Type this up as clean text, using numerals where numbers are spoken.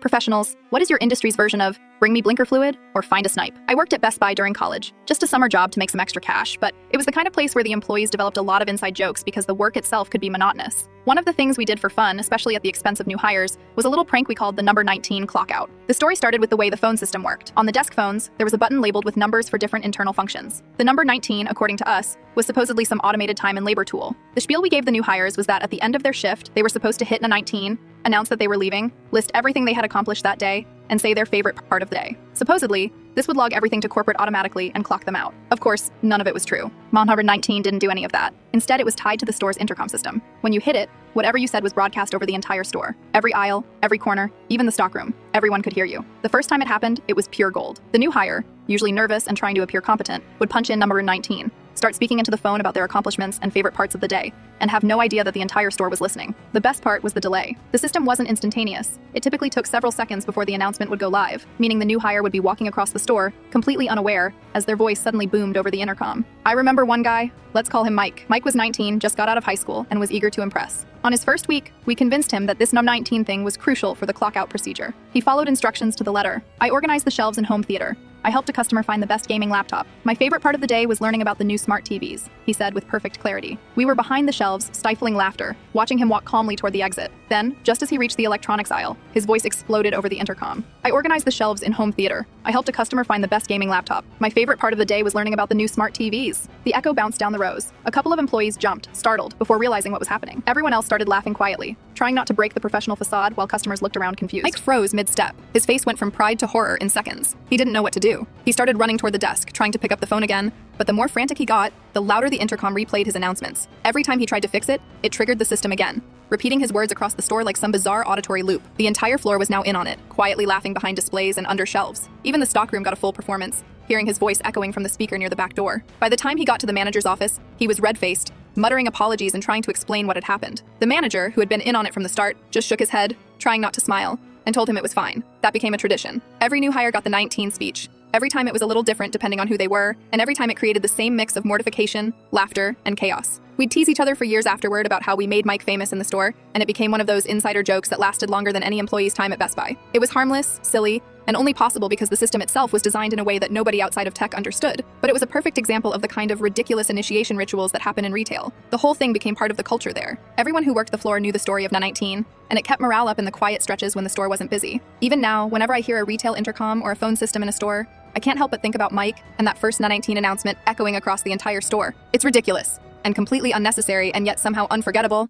Professionals, what is your industry's version of bring me blinker fluid or find a snipe? I worked at Best Buy during college, just a summer job to make some extra cash, but it was the kind of place where the employees developed a lot of inside jokes because the work itself could be monotonous. One of the things we did for fun, especially at the expense of new hires, was a little prank we called the number 19 clock out. The story started with the way the phone system worked. On the desk phones, there was a button labeled with numbers for different internal functions. The number 19, according to us, was supposedly some automated time and labor tool. The spiel we gave the new hires was that at the end of their shift, they were supposed to hit a 19, announce that they were leaving, list everything they had accomplished that day, and say their favorite part of the day. Supposedly, this would log everything to corporate automatically and clock them out. Of course, none of it was true. Number 19 didn't do any of that. Instead, it was tied to the store's intercom system. When you hit it, whatever you said was broadcast over the entire store. Every aisle, every corner, even the stockroom. Everyone could hear you. The first time it happened, it was pure gold. The new hire, usually nervous and trying to appear competent, would punch in number 19, start speaking into the phone about their accomplishments and favorite parts of the day, and have no idea that the entire store was listening. The best part was the delay. The system wasn't instantaneous. It typically took several seconds before the announcement would go live, meaning the new hire would be walking across the store, completely unaware, as their voice suddenly boomed over the intercom. I remember one guy, let's call him Mike. Mike was 19, just got out of high school, and was eager to impress. On his first week, we convinced him that this number 19 thing was crucial for the clock-out procedure. He followed instructions to the letter. I organized the shelves in home theater. I helped a customer find the best gaming laptop. My favorite part of the day was learning about the new smart TVs, he said with perfect clarity. We were behind the shelves, stifling laughter, watching him walk calmly toward the exit. Then, just as he reached the electronics aisle, his voice exploded over the intercom. I organized the shelves in home theater. I helped a customer find the best gaming laptop. My favorite part of the day was learning about the new smart TVs. The echo bounced down the rows. A couple of employees jumped, startled, before realizing what was happening. Everyone else started laughing quietly, trying not to break the professional facade while customers looked around confused. Mike froze mid-step. His face went from pride to horror in seconds. He didn't know what to do. He started running toward the desk, trying to pick up the phone again, but the more frantic he got, the louder the intercom replayed his announcements. Every time he tried to fix it, it triggered the system again, repeating his words across the store like some bizarre auditory loop. The entire floor was now in on it, quietly laughing behind displays and under shelves. Even the stockroom got a full performance, hearing his voice echoing from the speaker near the back door. By the time he got to the manager's office, he was red-faced, muttering apologies and trying to explain what had happened. The manager, who had been in on it from the start, just shook his head, trying not to smile, and told him it was fine. That became a tradition. Every new hire got the 19 speech. Every time it was a little different depending on who they were, and every time it created the same mix of mortification, laughter, and chaos. We'd tease each other for years afterward about how we made Mike famous in the store, and it became one of those insider jokes that lasted longer than any employee's time at Best Buy. It was harmless, silly, and only possible because the system itself was designed in a way that nobody outside of tech understood. But it was a perfect example of the kind of ridiculous initiation rituals that happen in retail. The whole thing became part of the culture there. Everyone who worked the floor knew the story of Na19, and it kept morale up in the quiet stretches when the store wasn't busy. Even now, whenever I hear a retail intercom or a phone system in a store, I can't help but think about Mike and that first Na19 announcement echoing across the entire store. It's ridiculous and completely unnecessary and yet somehow unforgettable.